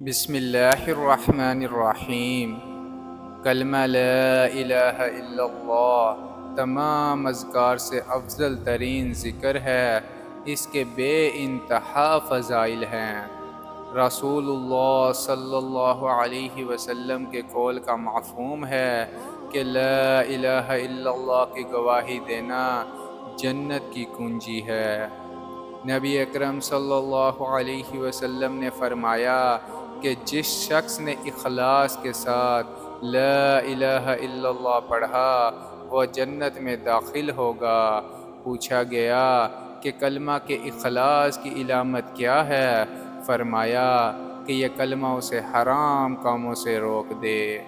بسم اللہ الرحمن الرحیم۔ کلمہ لا الہ الا اللہ تمام اذکار سے افضل ترین ذکر ہے، اس کے بے انتہا فضائل ہیں۔ رسول اللہ صلی اللہ علیہ وسلم کے قول کا مفہوم ہے کہ لا الہ الا اللہ کی گواہی دینا جنت کی کنجی ہے۔ نبی اکرم صلی اللہ علیہ وسلم نے فرمایا کہ جس شخص نے اخلاص کے ساتھ لا الہ الا اللہ پڑھا وہ جنت میں داخل ہوگا۔ پوچھا گیا کہ کلمہ کے اخلاص کی علامت کیا ہے؟ فرمایا کہ یہ کلمہ اسے حرام کاموں سے روک دے۔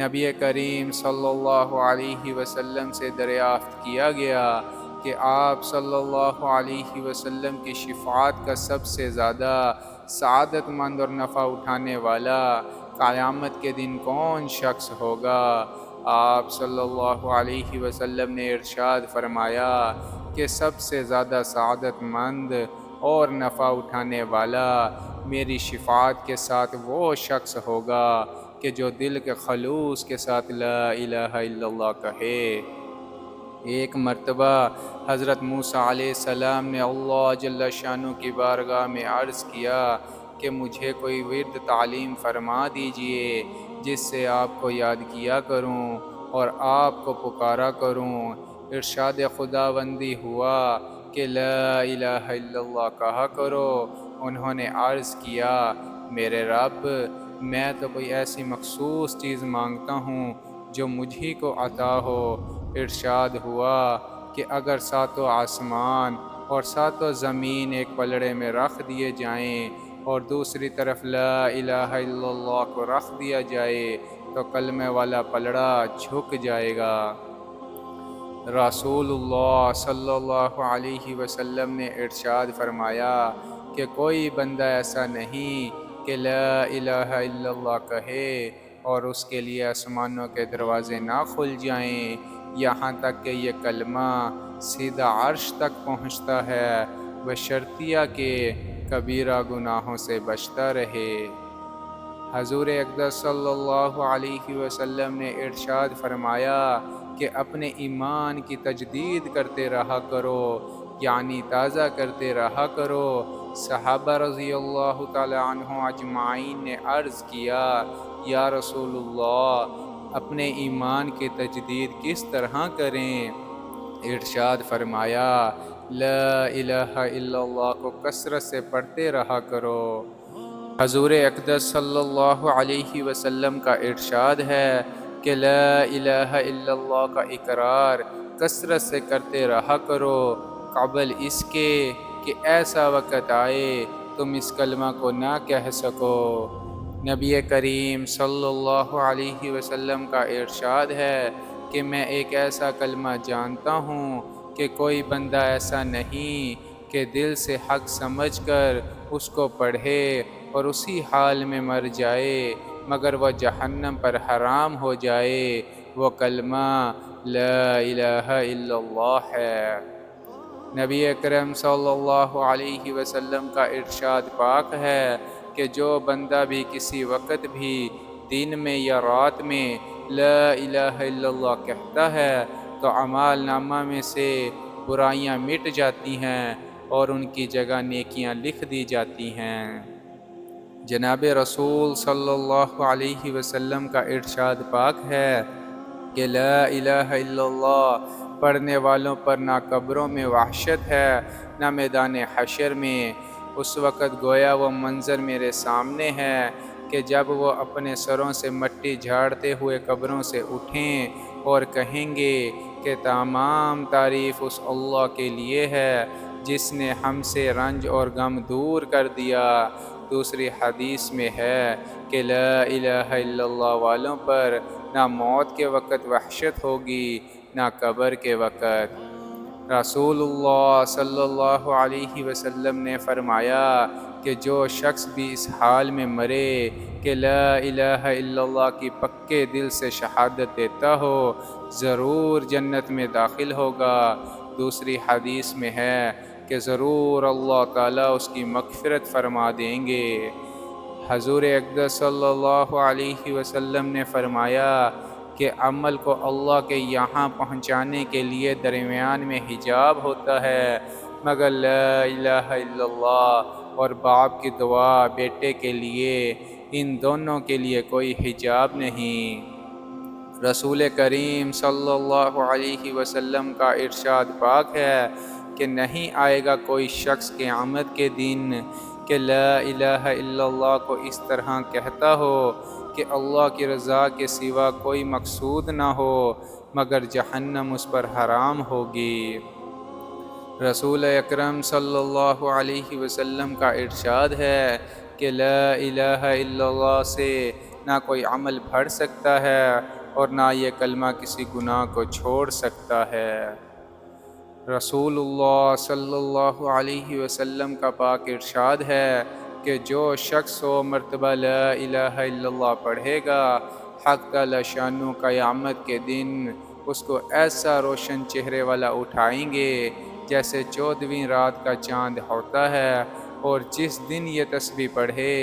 نبی کریم صلی اللہ علیہ وسلم سے دریافت کیا گیا کہ آپ صلی اللہ علیہ وسلم کی شفاعت کا سب سے زیادہ سعادت مند اور نفع اٹھانے والا قیامت کے دن کون شخص ہوگا؟ آپ صلی اللہ علیہ وسلم نے ارشاد فرمایا کہ سب سے زیادہ سعادت مند اور نفع اٹھانے والا میری شفاعت کے ساتھ وہ شخص ہوگا کہ جو دل کے خلوص کے ساتھ لا الہ الا اللہ کہے۔ ایک مرتبہ حضرت موسیٰ علیہ السلام نے اللہ جل شانہ کی بارگاہ میں عرض کیا کہ مجھے کوئی ورد تعلیم فرما دیجئے جس سے آپ کو یاد کیا کروں اور آپ کو پکارا کروں۔ ارشاد خداوندی ہوا کہ لا الہ الا اللہ کہا کرو۔ انہوں نے عرض کیا میرے رب، میں تو کوئی ایسی مخصوص چیز مانگتا ہوں جو مجھی کو عطا ہو۔ ارشاد ہوا کہ اگر ساتوں آسمان اور ساتوں زمین ایک پلڑے میں رکھ دیے جائیں اور دوسری طرف لا الہ الا اللہ کو رکھ دیا جائے تو کلمے والا پلڑا جھک جائے گا۔ رسول اللہ صلی اللہ علیہ وسلم نے ارشاد فرمایا کہ کوئی بندہ ایسا نہیں کہ لا الہ الا اللہ کہے اور اس کے لیے آسمانوں کے دروازے نہ کھل جائیں یہاں تک کہ یہ کلمہ سیدھا عرش تک پہنچتا ہے، بشرطیہ کہ کبیرہ گناہوں سے بچتا رہے۔ حضور اقدس صلی اللہ علیہ وسلم نے ارشاد فرمایا کہ اپنے ایمان کی تجدید کرتے رہا کرو، یعنی تازہ کرتے رہا کرو۔ صحابہ رضی اللہ تعالی عنہ اجمعین نے عرض کیا یا رسول اللہ، اپنے ایمان کی تجدید کس طرح کریں؟ ارشاد فرمایا لا الہ الا اللہ کو کثرت سے پڑھتے رہا کرو۔ حضور اقدس صلی اللہ علیہ وسلم کا ارشاد ہے کہ لا الہ الا اللہ کا اقرار کثرت سے کرتے رہا کرو قبل اس کے کہ ایسا وقت آئے تم اس کلمہ کو نہ کہہ سکو۔ نبی کریم صلی اللہ علیہ وسلم کا ارشاد ہے کہ میں ایک ایسا کلمہ جانتا ہوں کہ کوئی بندہ ایسا نہیں کہ دل سے حق سمجھ کر اس کو پڑھے اور اسی حال میں مر جائے مگر وہ جہنم پر حرام ہو جائے۔ وہ کلمہ لا الہ الا اللہ ہے۔ نبی اکرم صلی اللہ علیہ وسلم کا ارشاد پاک ہے کہ جو بندہ بھی کسی وقت بھی دن میں یا رات میں لا الہ الا اللہ کہتا ہے تو اعمال نامہ میں سے برائیاں مٹ جاتی ہیں اور ان کی جگہ نیکیاں لکھ دی جاتی ہیں۔ جناب رسول صلی اللہ علیہ وسلم کا ارشاد پاک ہے کہ لا الہ الا اللہ پڑھنے والوں پر نہ قبروں میں وحشت ہے نہ میدان حشر میں۔ اس وقت گویا وہ منظر میرے سامنے ہے کہ جب وہ اپنے سروں سے مٹی جھاڑتے ہوئے قبروں سے اٹھیں اور کہیں گے کہ تمام تعریف اس اللہ کے لیے ہے جس نے ہم سے رنج اور غم دور کر دیا۔ دوسری حدیث میں ہے کہ لا الہ الا اللہ والوں پر نہ موت کے وقت وحشت ہوگی نہ قبر کے وقت۔ رسول اللہ صلی اللہ علیہ وسلم نے فرمایا کہ جو شخص بھی اس حال میں مرے کہ لا الہ الا اللہ کی پکے دل سے شہادت دیتا ہو ضرور جنت میں داخل ہوگا۔ دوسری حدیث میں ہے کہ ضرور اللہ تعالیٰ اس کی مغفرت فرما دیں گے۔ حضور اقدس صلی اللہ علیہ وسلم نے فرمایا کہ عمل کو اللہ کے یہاں پہنچانے کے لیے درمیان میں حجاب ہوتا ہے، مگر لا الہ الا اللہ اور باپ کی دعا بیٹے کے لیے، ان دونوں کے لیے کوئی حجاب نہیں۔ رسول کریم صلی اللہ علیہ وسلم کا ارشاد پاک ہے کہ نہیں آئے گا کوئی شخص قیامت کے دن کہ لا الہ الا اللہ کو اس طرح کہتا ہو کہ اللہ کی رضا کے سوا کوئی مقصود نہ ہو، مگر جہنم اس پر حرام ہوگی۔ رسول اکرم صلی اللہ علیہ وسلم کا ارشاد ہے کہ لا الہ الا اللہ سے نہ کوئی عمل بڑھ سکتا ہے اور نہ یہ کلمہ کسی گناہ کو چھوڑ سکتا ہے۔ رسول اللہ صلی اللہ علیہ وسلم کا پاک ارشاد ہے کہ جو شخص 100 مرتبہ لا الہ الا اللہ پڑھے گا، حق تعالی شانہ قیامت کے دن اس کو ایسا روشن چہرے والا اٹھائیں گے جیسے 14ویں رات کا چاند ہوتا ہے، اور جس دن یہ تسبیح پڑھے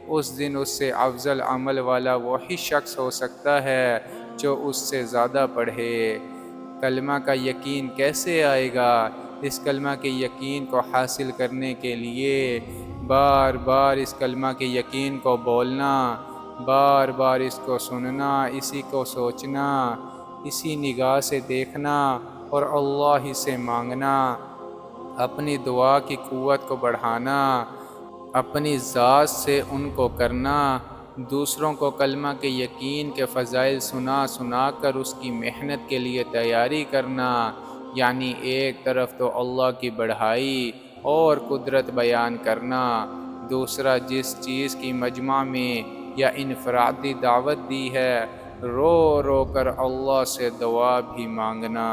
اس دن اس سے افضل عمل والا وہی شخص ہو سکتا ہے جو اس سے زیادہ پڑھے۔ کلمہ کا یقین کیسے آئے گا؟ اس کلمہ کے یقین کو حاصل کرنے کے لیے بار بار اس کلمہ کے یقین کو بولنا، بار بار اس کو سننا، اسی کو سوچنا، اسی نگاہ سے دیکھنا اور اللہ ہی سے مانگنا، اپنی دعا کی قوت کو بڑھانا، اپنی ذات سے ان کو کرنا، دوسروں کو کلمہ کے یقین کے فضائل سنا سنا کر اس کی محنت کے لیے تیاری کرنا، یعنی ایک طرف تو اللہ کی بڑائی اور قدرت بیان کرنا، دوسرا جس چیز کی مجمع میں یا انفرادی دعوت دی ہے رو رو کر اللہ سے دعا بھی مانگنا۔